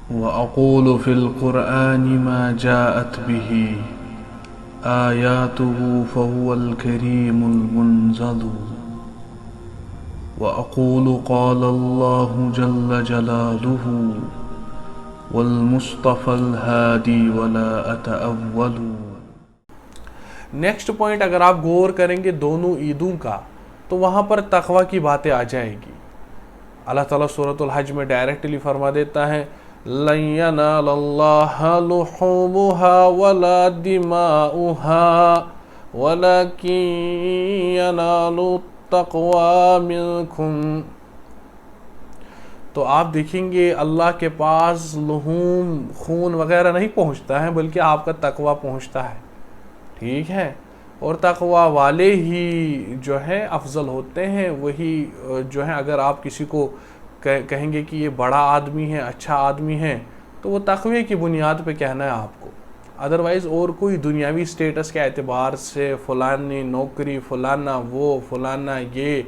وأقول في القرآن ما جاءت به آياته فهو الكريم المنزل وأقول قال الله جل جلاله والمصطفى الهادي ولا أتأول۔ نیکسٹ پوائنٹ اگر آپ غور کریں گے دونوں عیدوں کا تو وہاں پر تقوی کی باتیں آ جائیں گی۔ اللہ تعالیٰ سورۃ الحج میں ڈائریکٹلی فرما دیتا ہے لَن يَنَالَ اللَّهَ لُحُومُهَا وَلَا دِمَاؤُهَا وَلَكِن يَنَالُ التَّقْوَى مِنكُمْ۔ تو آپ دیکھیں گے اللہ کے پاس لحوم خون وغیرہ نہیں پہنچتا ہے بلکہ آپ کا تقوی پہنچتا ہے، ٹھیک ہے؟ اور تقوی والے ہی جو ہے افضل ہوتے ہیں، وہی جو ہے اگر آپ کسی کو کہیں گے کہ یہ بڑا آدمی ہے، اچھا آدمی ہے، تو وہ تقوی کی بنیاد پہ کہنا ہے آپ کو، ادروائز اور کوئی دنیاوی سٹیٹس کے اعتبار سے فلانی نوکری، فلانا وہ، فلانا یہ،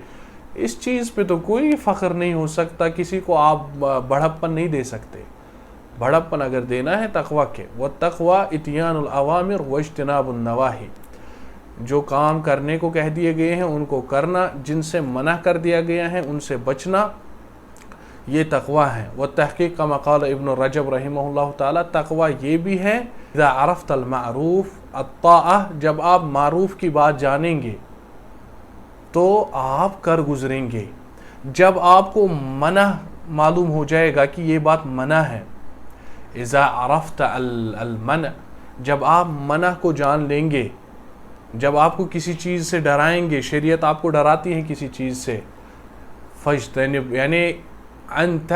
اس چیز پہ تو کوئی فخر نہیں ہو سکتا، کسی کو آپ بڑھپن نہیں دے سکتے۔ بڑھپن اگر دینا ہے تقوی کے، وَالتَّقْوَى اِتْيَانُ الْأَوَامِرِ وَاجْتِنَابُ النَّوَاهِ، جو کام کرنے کو کہہ دیے گئے ہیں ان کو کرنا، جن سے منع کر دیا گیا ہے ان سے بچنا، یہ تقوی ہے۔ وَالتَّحْقِيقُ كما قال ابن رجب رحمہ اللہ تعالی، تقوی یہ بھی ہے اذا عرفت المعروف الطاعہ، جب آپ معروف کی بات جانیں گے تو آپ کر گزریں گے، جب آپ کو منع معلوم ہو جائے گا کہ یہ بات منع ہے، اذا عرفت المنع، جب آپ منع کو جان لیں گے، جب آپ کو کسی چیز سے ڈرائیں گے، شریعت آپ کو ڈراتی ہے کسی چیز سے، فاجتنب یعنی انت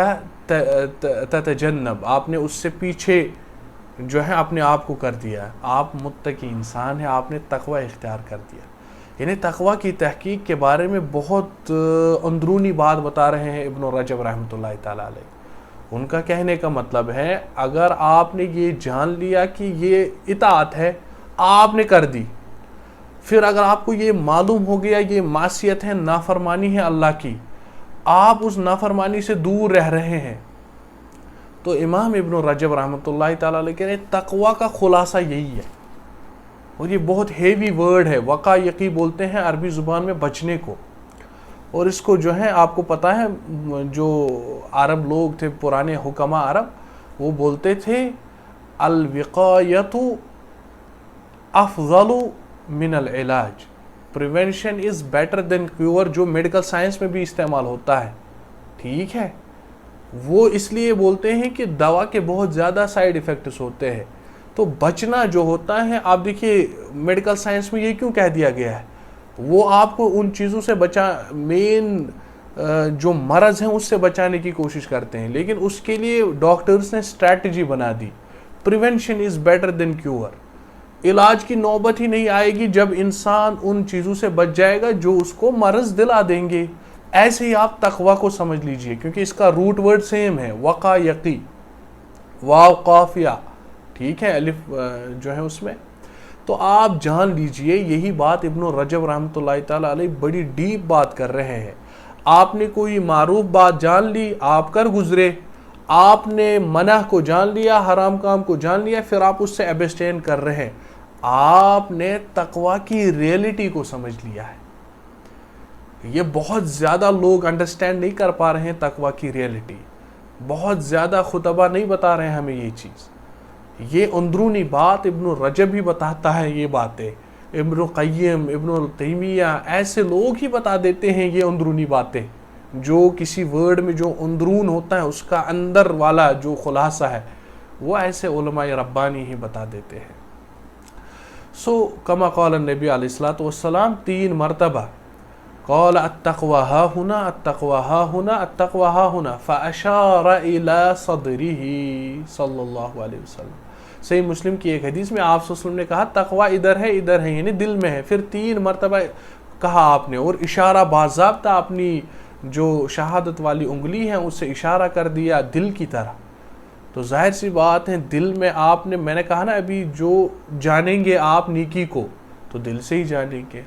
تتجنب، آپ نے اس سے پیچھے جو ہے اپنے آپ کو کر دیا، آپ متقی انسان ہیں، آپ نے تقوی اختیار کر دیا۔ یعنی تقوی کی تحقیق کے بارے میں بہت اندرونی بات بتا رہے ہیں ابن رجب رحمۃ اللہ تعالیٰ علیہ۔ ان کا کہنے کا مطلب ہے اگر آپ نے یہ جان لیا کہ یہ اطاعت ہے، آپ نے کر دی، پھر اگر آپ کو یہ معلوم ہو گیا یہ معصیت ہے، نافرمانی ہے اللہ کی، آپ اس نافرمانی سے دور رہ رہے ہیں، تو امام ابن رجب رحمۃ اللہ تعالیٰ علیہ کہتے ہیں تقوی کا خلاصہ یہی ہے، اور یہ بہت ہیوی ورڈ ہے، وقع یقی بولتے ہیں عربی زبان میں بچنے کو، اور اس کو جو ہے آپ کو پتہ ہے جو عرب لوگ تھے پرانے حکماء عرب، وہ بولتے تھے الوقایۃ افضل من العلاج، prevention is better than cure, جو میڈیکل سائنس میں بھی استعمال ہوتا ہے، ٹھیک ہے؟ وہ اس لیے بولتے ہیں کہ دوا کے بہت زیادہ سائیڈ ایفیکٹس ہوتے ہیں، تو بچنا جو ہوتا ہے، آپ دیکھیے میڈیکل سائنس میں یہ کیوں کہہ دیا گیا ہے، وہ آپ کو ان چیزوں سے مین جو مرض ہیں اس سے بچانے کی کوشش کرتے ہیں، لیکن اس کے لیے ڈاکٹرز نے اسٹریٹجی بنا دی، prevention is better than cure, علاج کی نوبت ہی نہیں آئے گی جب انسان ان چیزوں سے بچ جائے گا جو اس کو مرض دلا دیں گے۔ ایسے ہی آپ تقوی کو سمجھ لیجئے، کیونکہ اس کا روٹ ورڈ سیم ہے، وقع یقی، واو قافیہ، ٹھیک ہے، الف جو ہے اس میں، تو آپ جان لیجئے یہی بات ابن رجب رحمۃ اللہ تعالیٰ علیہ بڑی ڈیپ بات کر رہے ہیں۔ آپ نے کوئی معروف بات جان لی، آپ کر گزرے، آپ نے منع کو جان لیا، حرام کام کو جان لیا، پھر آپ اس سے ایبسٹین کر رہے ہیں، آپ نے تقوی کی ریئلٹی کو سمجھ لیا ہے۔ یہ بہت زیادہ لوگ انڈرسٹینڈ نہیں کر پا رہے ہیں تقوی کی ریئلٹی، بہت زیادہ خطبہ نہیں بتا رہے ہیں ہمیں یہ چیز، یہ اندرونی بات ابن رجب ہی بتاتا ہے، یہ باتیں ابن قیم، ابن تیمیہ، ایسے لوگ ہی بتا دیتے ہیں یہ اندرونی باتیں، جو کسی ورڈ میں جو اندرون ہوتا ہے اس کا اندر والا جو خلاصہ ہے وہ ایسے علماء ربانی ہی بتا دیتے ہیں۔ کما قال النبی علیہ الصلوۃ والسلام، 3 مرتبہ قال التقوی ہا ہنا، التقوی ہا ہنا، التقوی ہا ہنا، فاشار الی صدرہ صلی اللہ علیہ وسلم۔ صحیح مسلم کی ایک حدیث میں آپ صلی اللہ علیہ وسلم نے کہا تقوی ادھر ہے، ادھر ہے، یعنی دل میں ہے، پھر 3 مرتبہ کہا آپ نے، اور اشارہ باضابطہ اپنی جو شہادت والی انگلی ہے اس سے اشارہ کر دیا دل کی طرح، تو ظاہر سی بات ہے دل میں آپ نے، میں نے کہا نا ابھی، جو جانیں گے آپ نیکی کو تو دل سے ہی جانیں گے،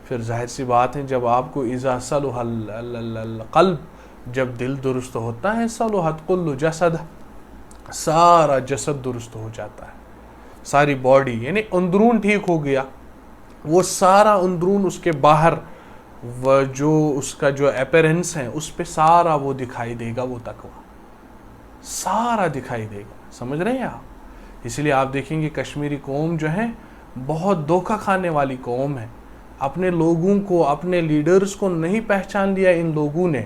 پھر ظاہر سی بات ہے جب آپ کو اذا صلح القلب، جب دل درست ہوتا ہے صلحت کل جسد، سارا جسد درست ہو جاتا ہے، ساری باڈی، یعنی اندرون ٹھیک ہو گیا، وہ سارا اندرون اس کے باہر وہ جو اس کا جو اپیرنس ہے اس پہ سارا وہ دکھائی دے گا، وہ تقویٰ سارا دکھائی دے گا. سمجھ رہے ہیں آپ؟ اسی لیے آپ دیکھیں گے کشمیری قوم جو ہے بہت دھوکہ کھانے والی قوم ہے. اپنے لوگوں کو، اپنے لیڈرز کو نہیں پہچان لیا ان لوگوں نے،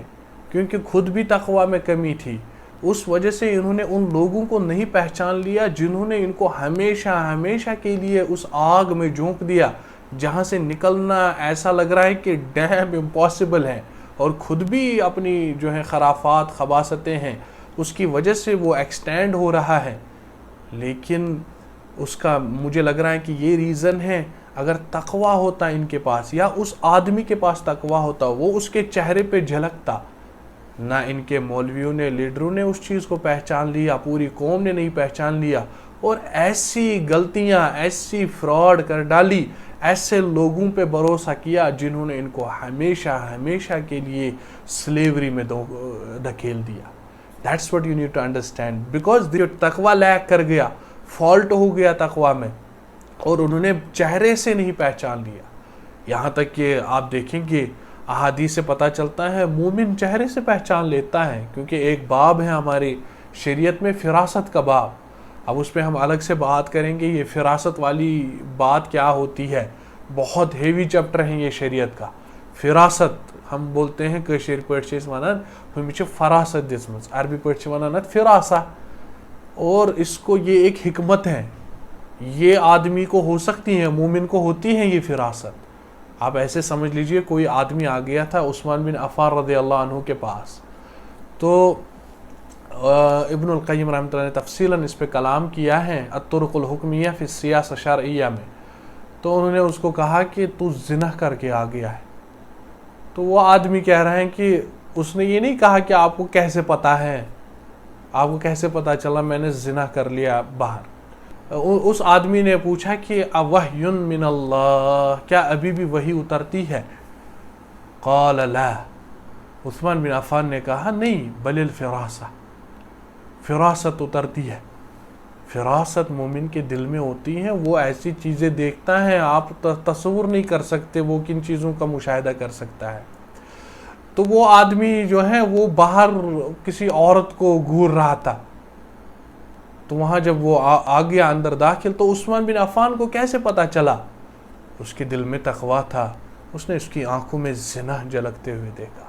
کیونکہ خود بھی تقویٰ میں کمی تھی. اس وجہ سے انہوں نے ان لوگوں کو نہیں پہچان لیا جنہوں نے ان کو ہمیشہ ہمیشہ کے لیے اس آگ میں جھونک دیا جہاں سے نکلنا ایسا لگ رہا ہے کہ ڈیم امپاسبل ہے، اور خود بھی اپنی جو ہے خرافات خباثتیں ہیں اس کی وجہ سے وہ ایکسٹینڈ ہو رہا ہے. لیکن اس کا مجھے لگ رہا ہے کہ یہ ریزن ہے، اگر تقویٰ ہوتا ان کے پاس یا اس آدمی کے پاس تقویٰ ہوتا، وہ اس کے چہرے پہ جھلکتا. نہ ان کے مولویوں نے، لیڈروں نے اس چیز کو پہچان لیا، پوری قوم نے نہیں پہچان لیا، اور ایسی غلطیاں، ایسی فراڈ کر ڈالی، ایسے لوگوں پہ بھروسہ کیا جنہوں نے ان کو ہمیشہ ہمیشہ کے لیے سلیوری میں دھکیل دیا. That's what you need to understand, because جو تقویٰ لیک کر گیا، فالٹ ہو گیا تقویٰ میں، اور انہوں نے چہرے سے نہیں پہچان لیا. یہاں تک کہ آپ دیکھیں گے احادیث سے پتہ چلتا ہے مومن چہرے سے پہچان لیتا ہے، کیونکہ ایک باب ہے ہماری شریعت میں، فراست کا باب. اب اس پہ ہم الگ سے بات کریں گے، یہ فراست والی بات کیا ہوتی ہے، بہت ہیوی چیپٹر ہے یہ شریعت کا. فراست ہم بولتے ہیں کشیر پٲٹھۍ چھِ أسۍ وَنان ہُمِس چھِ فراست دِژمٕژ، عربی پٲٹھۍ چھِ وَنان اَتھ فراسہ، اور اس کو یہ ایک حکمت ہے، یہ آدمی کو ہو سکتی ہے، مومن کو ہوتی ہے یہ فراست. آپ ایسے سمجھ لیجئے کوئی آدمی آ گیا تھا عثمان بن عفان رضی اللہ عنہ کے پاس، تو ابن القیم رحمۃ اللہ نے تفصیلاً اس پہ کلام کیا ہے الطرق الحکمیہ فی السیاسہ الشرعیہ میں. تو انہوں نے اس کو کہا کہ تو زنا کر کے آ گیا ہے. تو وہ آدمی کہہ رہے ہیں کہ اس نے یہ نہیں کہا کہ آپ کو کیسے پتا ہے، آپ کو کیسے پتا چلا میں نے زنا کر لیا باہر. اس آدمی نے پوچھا کہ اوحی من اللہ، کیا ابھی بھی وحی اترتی ہے؟ قال لا، عثمان بن عفان نے کہا نہیں، بل الفراسہ، فراست اترتی ہے. فراست مومن کے دل میں ہوتی ہے، وہ ایسی چیزیں دیکھتا ہے آپ تصور نہیں کر سکتے وہ کن چیزوں کا مشاہدہ کر سکتا ہے. تو وہ آدمی جو ہے وہ باہر کسی عورت کو گھور رہا تھا، تو وہاں جب وہ آ گیا اندر داخل، تو عثمان بن عفان کو کیسے پتا چلا؟ اس کے دل میں تقویٰ تھا، اس نے اس کی آنکھوں میں زنا جھلکتے ہوئے دیکھا.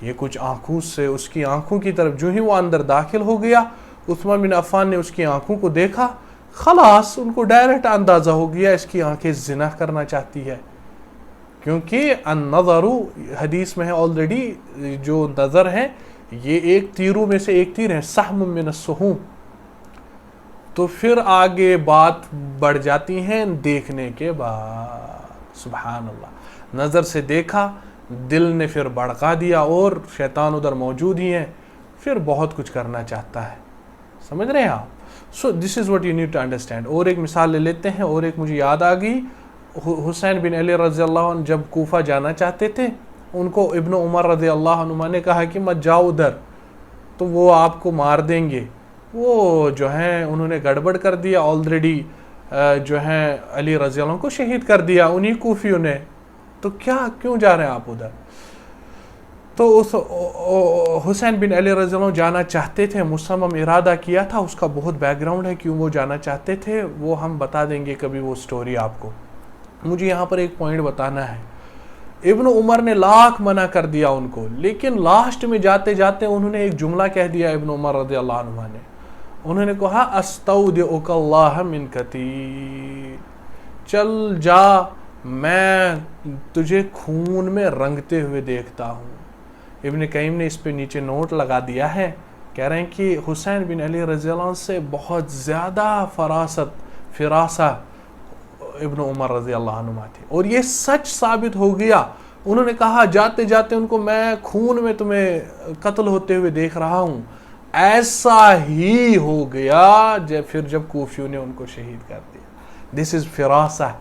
یہ کچھ آنکھوں سے اس کی آنکھوں کی طرف جو ہی وہ اندر داخل ہو گیا، عثمان بن عفان نے اس کی آنکھوں کو دیکھا، خلاص ان کو ڈائریکٹ اندازہ ہو گیا اس کی آنکھیں زنا کرنا چاہتی ہے. کیونکہ النظر حدیث میں ہے آلریڈی، جو نظر ہے یہ ایک تیروں میں سے ایک تیر ہے، سہم من السہوم. تو پھر آگے بات بڑھ جاتی ہیں دیکھنے کے بعد. سبحان اللہ، نظر سے دیکھا، دل نے پھر بڑکا دیا، اور شیطان ادھر موجود ہی ہے، پھر بہت کچھ کرنا چاہتا ہے. سمجھ رہے ہیں آپ؟ So this is what you need to understand. اور ایک مثال لے لیتے ہیں، اور ایک مجھے یاد آ گئی. حسین بن علی رضی اللہ عنہ جب کوفہ جانا چاہتے تھے، ان کو ابن عمر رضی اللہ عنہ نے کہا کہ مت جاؤ ادھر، تو وہ آپ کو مار دیں گے. وہ جو ہیں انہوں نے گڑبڑ کر دیا، آلریڈی جو ہیں علی رضی اللہ عنہ کو شہید کر دیا انہی کوفیوں نے. تو کیوں جا رہے ہیں آپ ادھر؟ تو اس حسین بن علی رضی اللہ عنہ جانا چاہتے تھے، مصمم ارادہ کیا تھا. اس کا بہت بیک گراؤنڈ ہے کیوں وہ جانا چاہتے تھے، وہ ہم بتا دیں گے کبھی وہ سٹوری آپ کو. مجھے یہاں پر ایک پوائنٹ بتانا ہے. ابن عمر نے لاکھ منع کر دیا ان کو، لیکن لاسٹ میں جاتے جاتے انہوں نے ایک جملہ کہہ دیا ابن عمر رضی اللہ عنہ نے. انہوں نے کہا استودعک اللہ من کثیر، چل جا، میں تجھے خون میں رنگتے ہوئے دیکھتا ہوں. ابن قیم نے اس پہ نیچے نوٹ لگا دیا ہے، کہہ رہے ہیں کہ حسین بن علی رضی اللہ عنہ سے بہت زیادہ فراسہ ابن عمر رضی اللہ عنہ تھے، اور یہ سچ ثابت ہو گیا. انہوں نے کہا جاتے جاتے ان کو میں خون میں تمہیں قتل ہوتے ہوئے دیکھ رہا ہوں. ایسا ہی ہو گیا پھر جب کوفیوں نے ان کو شہید کر دیا. دس از فراسہ.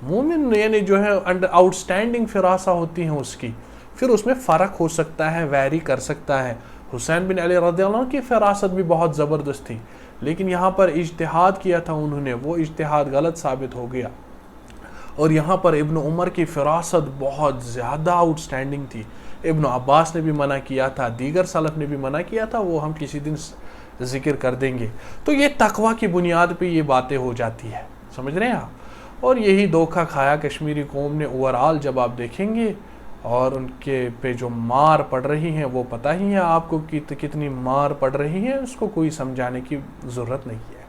مومن یعنی جو ہے آؤٹ سٹینڈنگ فراسہ ہوتی ہیں اس کی. پھر اس میں فرق ہو سکتا ہے، ویری کر سکتا ہے. حسین بن علی رضی اللہ عنہ کی فراست بھی بہت زبردست تھی، لیکن یہاں پر اجتہاد کیا تھا انہوں نے، وہ اجتہاد غلط ثابت ہو گیا. اور یہاں پر ابن عمر کی فراست بہت زیادہ آؤٹ سٹینڈنگ تھی. ابن عباس نے بھی منع کیا تھا، دیگر سلف نے بھی منع کیا تھا، وہ ہم کسی دن ذکر کر دیں گے. تو یہ تقوی کی بنیاد پہ یہ باتیں ہو جاتی ہے، سمجھ رہے ہیں آپ. اور یہی دھوکہ کھایا کشمیری قوم نے اوورآل. جب آپ دیکھیں گے اور ان کے پہ جو مار پڑ رہی ہیں وہ پتہ ہی ہے آپ کو کتنی مار پڑ رہی ہے، اس کو کوئی سمجھانے کی ضرورت نہیں ہے.